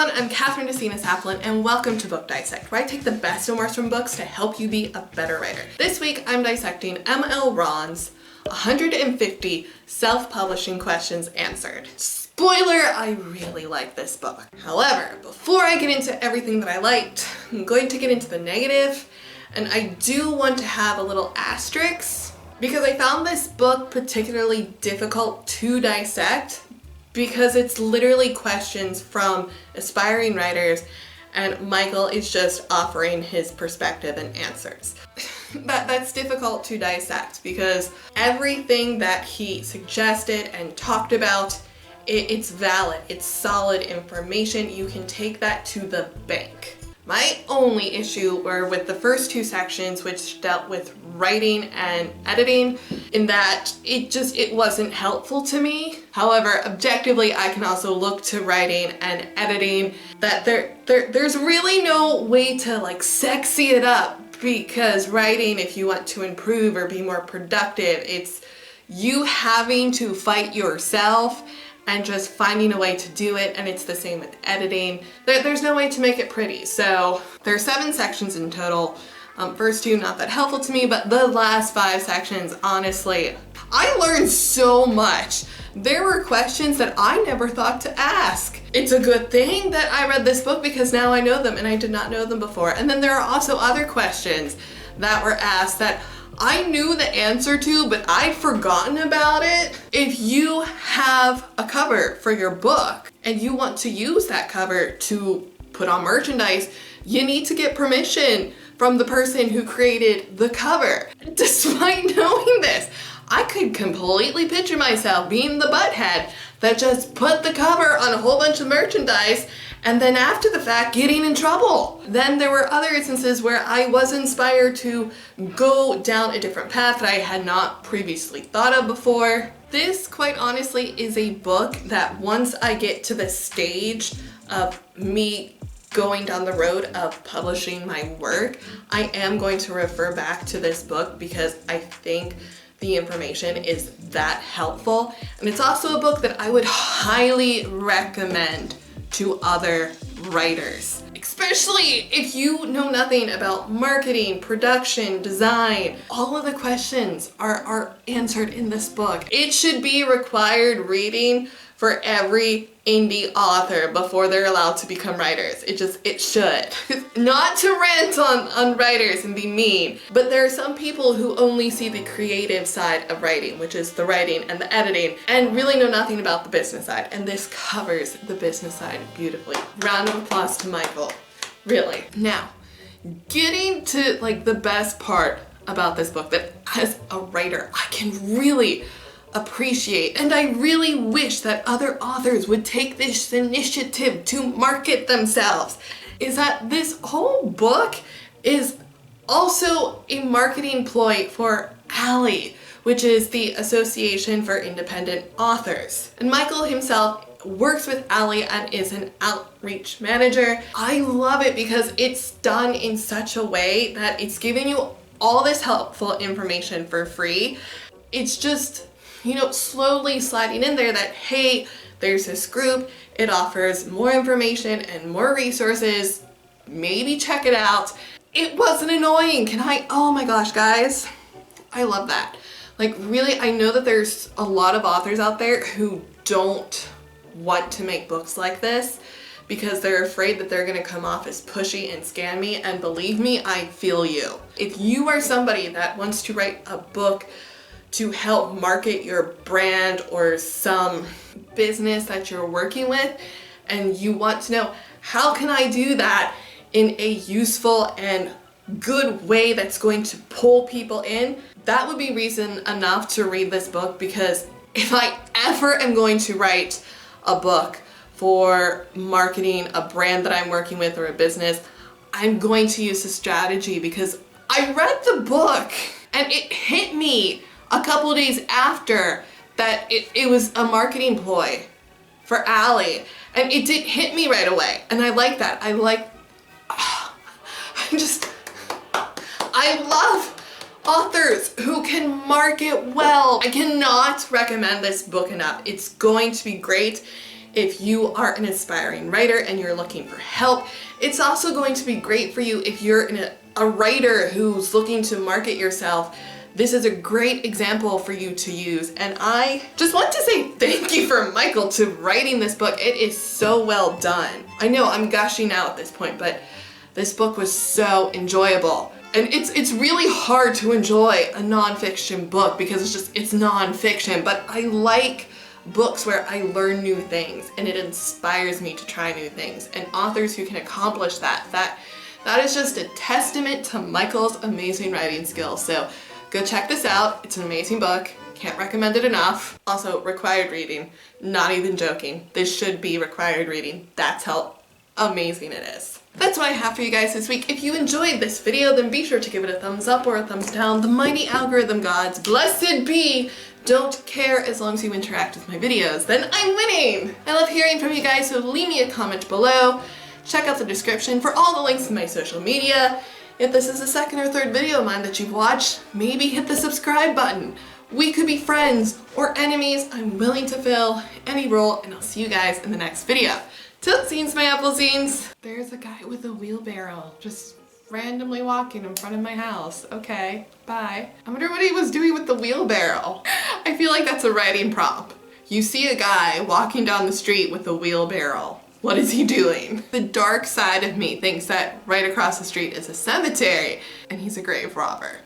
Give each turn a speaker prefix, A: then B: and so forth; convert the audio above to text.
A: everyone, I'm Kathryn and welcome to Book Dissect, where I take the best and worst from books to help you be a better writer. This week I'm dissecting M L Ronn's 150 self-publishing questions answered. Spoiler, I really like this book. However, before I get into everything that I liked, I'm going to get into the negative, and I do want to have a little asterisk because I found this book particularly difficult to dissect because it's literally questions from aspiring writers and Michael is just offering his perspective and answers. That's difficult to dissect because everything that he suggested and talked about, it's valid, it's solid information. You can take that to the bank. My only issue were with the first two sections, which dealt with writing and editing, in that it wasn't helpful to me. However, objectively, I can also look to writing and editing that there's really no way to like sexy it up, because writing, if you want to improve or be more productive, it's you having to fight yourself and just finding a way to do it, and it's the same with editing. There's no way to make it pretty. So there are 7 sections in total. First 2 not that helpful to me, but the last 5 sections, honestly, I learned so much. There were questions that I never thought to ask. It's a good thing that I read this book because now I know them and I did not know them before. And then there are also other questions that were asked that I knew the answer to, but I'd forgotten about it. If you have a cover for your book and you want to use that cover to put on merchandise, you need to get permission from the person who created the cover. Despite knowing this, I could completely picture myself being the butthead that just put the cover on a whole bunch of merchandise and then after the fact getting in trouble. Then there were other instances where I was inspired to go down a different path that I had not previously thought of before. This, quite honestly, is a book that once I get to the stage of me going down the road of publishing my work, I am going to refer back to this book because I think the information is that helpful. And it's also a book that I would highly recommend to other writers, especially if you know nothing about marketing, production, design. All of the questions are answered in this book. It should be required reading for every indie author before they're allowed to become writers. It should. Not to rant on writers and be mean, but there are some people who only see the creative side of writing, which is the writing and the editing, and really know nothing about the business side, and this covers the business side beautifully. Round of applause to Michael. Really. Now, getting to like the best part about this book that as a writer I can really appreciate, and I really wish that other authors would take this initiative to market themselves, is that this whole book is also a marketing ploy for ALLY, which is the Association for Independent Authors. And Michael himself works with ALLY and is an outreach manager. I love it because it's done in such a way that it's giving you all this helpful information for free. It's just, you know, slowly sliding in there that, hey, there's this group, it offers more information and more resources, maybe check it out. It wasn't annoying. Oh my gosh, guys, I love that. Like, really, I know that there's a lot of authors out there who don't want to make books like this because they're afraid that they're gonna come off as pushy and scammy, and believe me, I feel you. If you are somebody that wants to write a book to help market your brand or some business that you're working with, and you want to know, how can I do that in a useful and good way that's going to pull people in, that would be reason enough to read this book. Because if I ever am going to write a book for marketing a brand that I'm working with or a business, I'm going to use this strategy because I read the book and it hit me a couple of days after that it was a marketing ploy for ALLY, and it didn't hit me right away, and I like that. I love authors who can market well. I cannot recommend this book enough. It's going to be great if you are an aspiring writer and you're looking for help. It's also going to be great for you if you're a writer who's looking to market yourself. This is a great example for you to use, and I just want to say thank you for Michael to writing this book. It is so well done. I know I'm gushing out at this point, but this book was so enjoyable. And it's really hard to enjoy a nonfiction book because it's nonfiction, but I like books where I learn new things and it inspires me to try new things, and authors who can accomplish that is just a testament to Michael's amazing writing skills. So go check this out. It's an amazing book. Can't recommend it enough. Also, required reading. Not even joking. This should be required reading. That's how amazing it is. That's what I have for you guys this week. If you enjoyed this video, then be sure to give it a thumbs up or a thumbs down. The mighty algorithm gods, blessed be, don't care as long as you interact with my videos. Then I'm winning! I love hearing from you guys, so leave me a comment below. Check out the description for all the links to my social media. If this is the second or third video of mine that you've watched, maybe hit the subscribe button. We could be friends or enemies. I'm willing to fill any role, and I'll see you guys in the next video. Tootsies, my applesines. There's a guy with a wheelbarrow just randomly walking in front of my house. Okay, bye. I wonder what he was doing with the wheelbarrow. I feel like that's a writing prompt. You see a guy walking down the street with a wheelbarrow. What is he doing? The dark side of me thinks that right across the street is a cemetery and he's a grave robber.